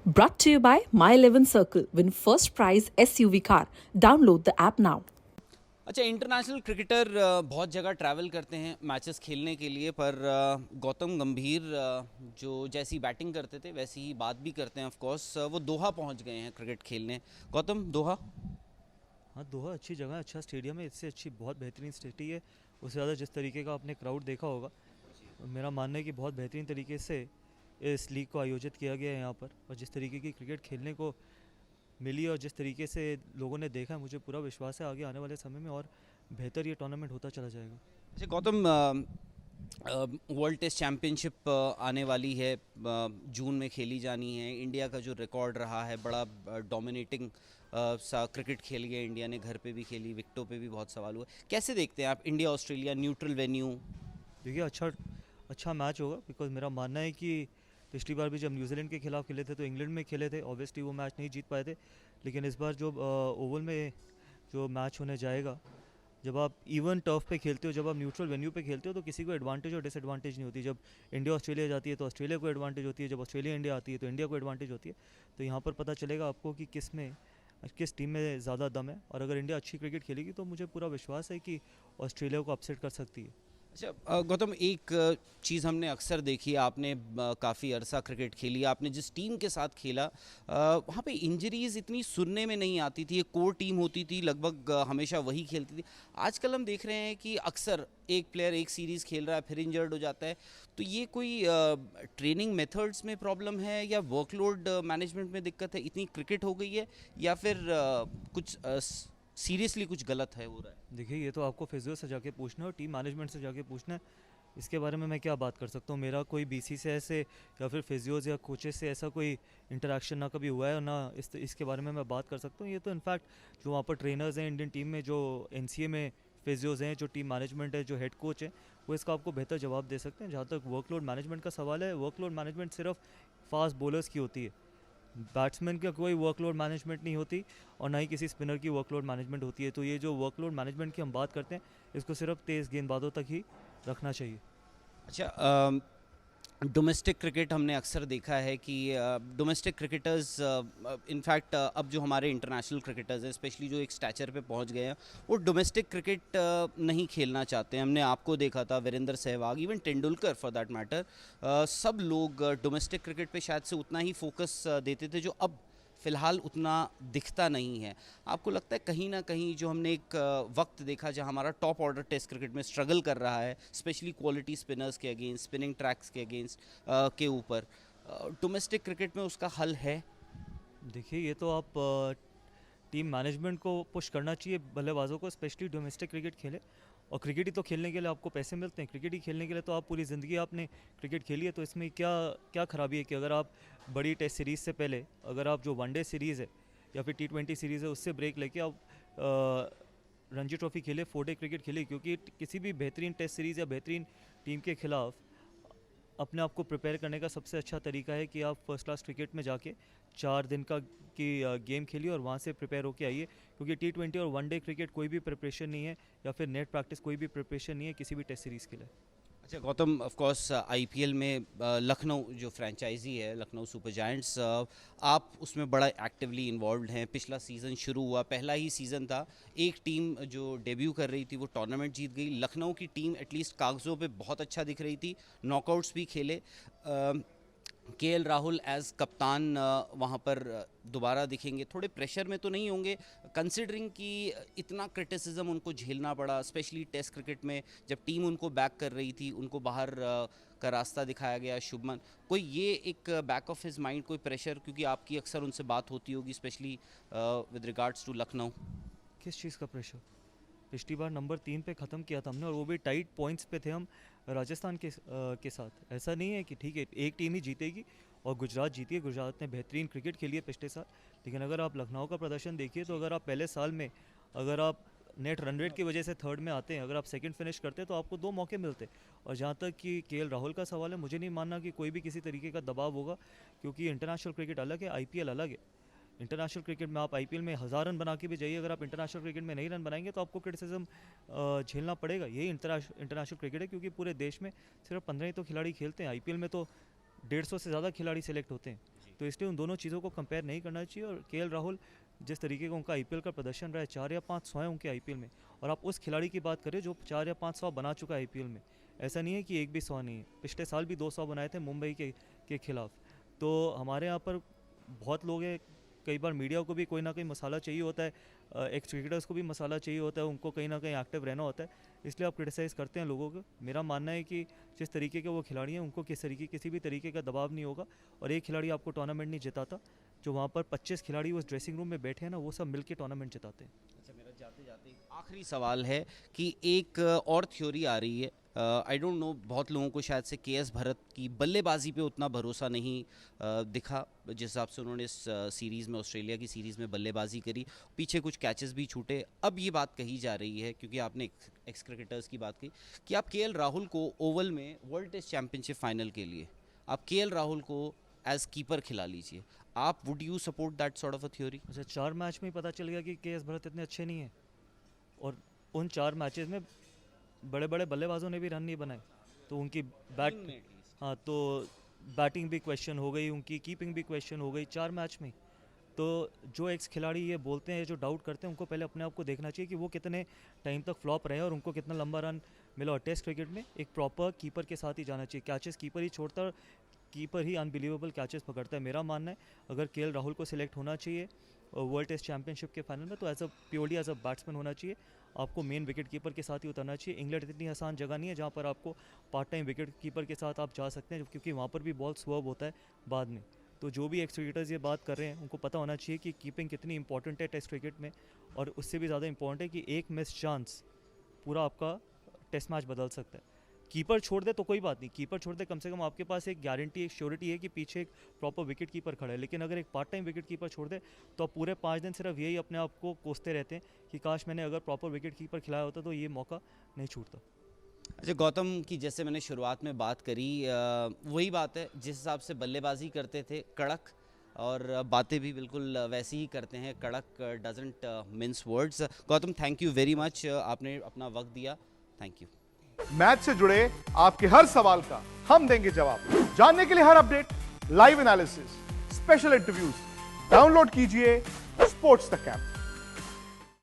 Brought to you by My 11 Circle. Win first prize SUV car. Download the app now. अच्छा, international cricketer बहुत जगह travel करते हैं matches खेलने के लिए, पर गौतम गंभीर जो जैसी बैटिंग करते थे वैसी ही बात भी करते हैं। ऑफ कोर्स वो दोहा पहुंच गए हैं क्रिकेट खेलने। गौतम, दोहा? हाँ, दोहा अच्छी जगह है, अच्छा स्टेडियम है, इससे अच्छी बहुत बेहतरीन सिटी है। उससे ज़्यादा जिस तरीके का आपने क्राउड देखा होगा, मेरा मानना है कि बहुत बेहतरीन तरीके से इस लीग को आयोजित किया गया है यहाँ पर। और जिस तरीके की क्रिकेट खेलने को मिली और जिस तरीके से लोगों ने देखा, मुझे पूरा विश्वास है आगे आने वाले समय में और बेहतर ये टूर्नामेंट होता चला जाएगा। अच्छा गौतम, वर्ल्ड टेस्ट चैम्पियनशिप आने वाली है, जून में खेली जानी है। इंडिया का जो रिकॉर्ड रहा है, बड़ा डोमिनेटिंग सा क्रिकेट खेल गया इंडिया ने, घर पे भी खेली, विकेटों पे भी बहुत सवाल हुआ। कैसे देखते हैं आप इंडिया ऑस्ट्रेलिया न्यूट्रल वेन्यू? देखिए, अच्छा मैच होगा, बिकॉज मेरा मानना है कि पिछली बार भी जब न्यूजीलैंड के खिलाफ खेले थे तो इंग्लैंड में खेले थे, ऑब्वियसली वो मैच नहीं जीत पाए थे। लेकिन इस बार जो ओवल में जो मैच होने जाएगा, जब आप इवन टर्फ पे खेलते हो, जब आप न्यूट्रल वेन्यू पे खेलते हो, तो किसी को एडवांटेज और डिसएडवांटेज नहीं होती। जब इंडिया ऑस्ट्रेलिया जाती है तो ऑस्ट्रेलिया को एडवांटेज होती है, जब ऑस्ट्रेलिया इंडिया आती है तो इंडिया को एडवांटेज होती है। तो यहाँ पर पता चलेगा आपको कि किस टीम में ज़्यादा दम है। और अगर इंडिया अच्छी क्रिकेट खेलेगी तो मुझे पूरा विश्वास है कि ऑस्ट्रेलिया को अपसेट कर सकती है। अच्छा गौतम, एक चीज़ हमने अक्सर देखी है, आपने काफ़ी अरसा क्रिकेट खेली, आपने जिस टीम के साथ खेला वहाँ पे इंजरीज़ इतनी सुनने में नहीं आती थी। एक कोर टीम होती थी, लगभग हमेशा वही खेलती थी। आजकल हम देख रहे हैं कि अक्सर एक प्लेयर एक सीरीज़ खेल रहा है, फिर इंजर्ड हो जाता है। तो ये कोई ट्रेनिंग मेथड्स में प्रॉब्लम है या वर्कलोड मैनेजमेंट में दिक्कत है, इतनी क्रिकेट हो गई है, या फिर कुछ सीरियसली कुछ गलत है हो रहा है? देखिए, ये तो आपको फिजियो से जाके पूछना है और टीम मैनेजमेंट से जाके पूछना है। इसके बारे में मैं क्या बात कर सकता हूँ? मेरा कोई बीसीसीआई से या फिर फिजियोज या कोचेस से ऐसा कोई इंटरेक्शन ना कभी हुआ है और ना इसके बारे में मैं बात कर सकता हूँ। ये तो इनफैक्ट जो वहाँ पर ट्रेनर्स हैं इंडियन टीम में, जो एनसीए में फिजियोज हैं, जो टीम मैनेजमेंट है, जो हेड कोच है, वो इसका आपको बेहतर जवाब दे सकते हैं। जहाँ तक वर्कलोड मैनेजमेंट का सवाल है, वर्कलोड मैनेजमेंट सिर्फ फास्ट बॉलर्स की होती है। बैट्समैन का कोई वर्कलोड मैनेजमेंट नहीं होती और ना ही किसी स्पिनर की वर्कलोड मैनेजमेंट होती है। तो ये जो वर्कलोड मैनेजमेंट की हम बात करते हैं, इसको सिर्फ तेज़ गेंदबाजों तक ही रखना चाहिए। अच्छा, डोमेस्टिक क्रिकेट हमने अक्सर देखा है कि डोमेस्टिक क्रिकेटर्स, इनफैक्ट अब जो हमारे इंटरनेशनल क्रिकेटर्स हैं, स्पेशली जो एक स्टैचर पे पहुंच गए हैं, वो डोमेस्टिक क्रिकेट नहीं खेलना चाहते हैं। हमने आपको देखा था, Virender Sehwag, even Tendulkar for that matter, सब लोग डोमेस्टिक क्रिकेट पे शायद से उतना ही फोकस देते थे, जो अब फ़िलहाल उतना दिखता नहीं है। आपको लगता है कहीं ना कहीं जो हमने एक वक्त देखा जहां हमारा टॉप ऑर्डर टेस्ट क्रिकेट में स्ट्रगल कर रहा है, स्पेशली क्वालिटी स्पिनर्स के अगेंस्ट, स्पिनिंग ट्रैक्स के अगेंस्ट, के ऊपर, डोमेस्टिक क्रिकेट में उसका हल है? देखिए, ये तो आप टीम मैनेजमेंट को पुश करना चाहिए बल्लेबाजों को, स्पेशली डोमेस्टिक क्रिकेट खेले। और क्रिकेट ही तो खेलने के लिए आपको पैसे मिलते हैं, क्रिकेट ही खेलने के लिए तो आप पूरी ज़िंदगी आपने क्रिकेट खेली है। तो इसमें क्या क्या खराबी है कि अगर आप बड़ी टेस्ट सीरीज़ से पहले, अगर आप जो वनडे सीरीज़ है या फिर T20 सीरीज़ है, उससे ब्रेक लेके आप रणजी ट्रॉफी खेले, 4 डे क्रिकेट खेले। क्योंकि किसी भी बेहतरीन टेस्ट सीरीज़ या बेहतरीन टीम के खिलाफ अपने आप को प्रिपेयर करने का सबसे अच्छा तरीका है कि आप फर्स्ट क्लास क्रिकेट में जाके 4 दिन की गेम खेलिए और वहाँ से प्रिपेयर होके आइए। क्योंकि T20 और वनडे क्रिकेट कोई भी प्रिपरेशन नहीं है, या फिर नेट प्रैक्टिस कोई भी प्रिपरेशन नहीं है किसी भी टेस्ट सीरीज़ के लिए। अच्छा गौतम, ऑफ कोर्स आईपीएल में लखनऊ जो फ्रेंचाइजी है, लखनऊ सुपर जायंट्स, आप उसमें बड़ा एक्टिवली इन्वॉल्व हैं। पिछला सीज़न शुरू हुआ, पहला ही सीज़न था, एक टीम जो डेब्यू कर रही थी वो टूर्नामेंट जीत गई। लखनऊ की टीम एटलीस्ट कागज़ों पे बहुत अच्छा दिख रही थी, नॉकआउट्स भी खेले। केएल राहुल एज कप्तान वहाँ पर दोबारा दिखेंगे, थोड़े प्रेशर में तो नहीं होंगे, कंसिडरिंग कि इतना क्रिटिसिज्म उनको झेलना पड़ा, स्पेशली टेस्ट क्रिकेट में जब टीम उनको बैक कर रही थी, उनको बाहर का रास्ता दिखाया गया शुभमन? कोई ये एक बैक ऑफ हिज माइंड कोई प्रेशर, क्योंकि आपकी अक्सर उनसे बात होती होगी, specially with regards to Lucknow? किस चीज़ का प्रेशर? पिछली बार नंबर 3 पे ख़त्म किया था हमने, और वो भी टाइट पॉइंट्स पे थे हम राजस्थान के साथ। ऐसा नहीं है कि ठीक है एक टीम ही जीतेगी और गुजरात जीती है, गुजरात ने बेहतरीन क्रिकेट खेली है पिछले साल। लेकिन अगर आप लखनऊ का प्रदर्शन देखिए, तो अगर आप पहले साल में, अगर आप नेट रन रेट की वजह से थर्ड में आते हैं, अगर आप सेकंड फिनिश करते हैं, तो आपको 2 मौके मिलते। और जहाँ तक कि केएल राहुल का सवाल है, मुझे नहीं मानना कि कोई भी किसी तरीके का दबाव होगा। क्योंकि इंटरनेशनल क्रिकेट अलग है, आईपीएल अलग है। इंटरनेशनल क्रिकेट में आप आईपीएल में 1000 रन बना के भी जाइए, अगर आप इंटरनेशनल क्रिकेट में नहीं रन बनाएंगे तो आपको क्रिटिसिज्म झेलना पड़ेगा। यही इंटरनेशनल क्रिकेट है। क्योंकि पूरे देश में सिर्फ 15 ही तो खिलाड़ी खेलते हैं, आईपीएल में तो 150 से ज़्यादा खिलाड़ी सेलेक्ट होते हैं। तो इसलिए उन दोनों चीज़ों को कंपेयर नहीं करना चाहिए। और केएल राहुल जिस तरीके का उनका आईपीएल का प्रदर्शन रहा है, 4 या 5 100 है उनके आईपीएल में, और आप उस खिलाड़ी की बात करें जो 4 या 5 100 बना चुका है आईपीएल में। ऐसा नहीं है कि एक भी 100 नहीं है, पिछले साल भी 200 बनाए थे मुंबई के खिलाफ। तो हमारे यहाँ पर बहुत लोग हैं, कई बार मीडिया को भी कोई ना कोई मसाला चाहिए होता है, एक्स क्रिकेटर्स को भी मसाला चाहिए होता है, उनको कहीं ना कहीं एक्टिव रहना होता है, इसलिए आप क्रिटिसाइज़ करते हैं लोगों को। मेरा मानना है कि जिस तरीके के वो खिलाड़ी हैं उनको किसी भी तरीके का दबाव नहीं होगा, और एक खिलाड़ी आपको टूर्नामेंट नहीं जिताता। जो वहाँ पर 25 खिलाड़ी उस ड्रेसिंग रूम में बैठे हैं ना, वो सब मिलके टूर्नामेंट जिताते हैं। अच्छा, मेरा जाते जाते आखिरी सवाल है कि एक और थ्योरी आ रही है, आई डोंट नो, बहुत लोगों को शायद से केएस भरत की बल्लेबाजी पे उतना भरोसा नहीं दिखा जिस हिसाब से उन्होंने इस सीरीज़ में, ऑस्ट्रेलिया की सीरीज़ में बल्लेबाजी करी, पीछे कुछ कैचेस भी छूटे। अब ये बात कही जा रही है, क्योंकि आपने एक्स क्रिकेटर्स की बात की, कि आप केएल राहुल को ओवल में वर्ल्ड टेस्ट चैंपियनशिप फाइनल के लिए आप केएल राहुल को एज कीपर खिला लीजिए। आप would you support that sort of a theory? अच्छा, 4 मैच में ही पता चल गया कि केएस भरत इतने अच्छे नहीं हैं, और उन 4 मैचेस में बड़े बड़े बल्लेबाजों ने भी रन नहीं बनाए, तो उनकी हाँ, तो बैटिंग भी क्वेश्चन हो गई, उनकी कीपिंग भी क्वेश्चन हो गई 4 मैच में। तो जो एक्स खिलाड़ी ये बोलते हैं, जो डाउट करते हैं, उनको पहले अपने आप को देखना चाहिए कि वो कितने टाइम तक फ्लॉप रहे और उनको कितना लंबा रन मिला। और टेस्ट क्रिकेट में एक प्रॉपर कीपर के साथ ही जाना चाहिए, कैचेस कीपर ही छोड़ता, कीपर ही अनबिलीवेबल कैचेस पकड़ता है। मेरा मानना है अगर केएल राहुल को सिलेक्ट होना चाहिए वर्ल्ड टेस्ट चैंपियनशिप के फाइनल में, तो प्योरली एज अ बैट्समैन होना चाहिए। आपको मेन विकेट कीपर के साथ ही उतरना चाहिए। इंग्लैंड इतनी आसान जगह नहीं है जहाँ पर आपको पार्ट टाइम विकेट कीपर के साथ आप जा सकते हैं, क्योंकि वहाँ पर भी बॉल स्वर्व होता है बाद में। तो जो भी एक्स क्रिकेटर्स ये बात कर रहे हैं, उनको पता होना चाहिए कि कीपिंग कितनी इंपॉर्टेंट है टेस्ट क्रिकेट में, और उससे भी ज़्यादा इंपॉर्टेंट है कि एक मिस चांस पूरा आपका टेस्ट मैच बदल सकता है। कीपर छोड़ दे तो कोई बात नहीं, कीपर छोड़ दे, कम से कम आपके पास एक गारंटी, एक श्योरिटी है कि पीछे एक प्रॉपर विकेट कीपर खड़ा है। लेकिन अगर एक पार्ट टाइम विकेट कीपर छोड़ दे तो आप पूरे 5 दिन सिर्फ यही अपने आप को कोसते रहते हैं कि काश मैंने अगर प्रॉपर विकेट कीपर खिलाया होता तो ये मौका नहीं छूटता। अच्छा गौतम की जैसे मैंने शुरुआत में बात करी, वही बात है, जिस हिसाब से बल्लेबाजी करते थे कड़क, और बातें भी बिल्कुल वैसी ही करते हैं, कड़क doesn't mince words. Gautam, thank you very much, आपने अपना वक्त दिया, थैंक यू। मैच से जुड़े आपके हर सवाल का हम देंगे जवाब। जानने के लिए हर update, live analysis, special interviews, download कीजिए स्पोर्ट्स तक ऐप।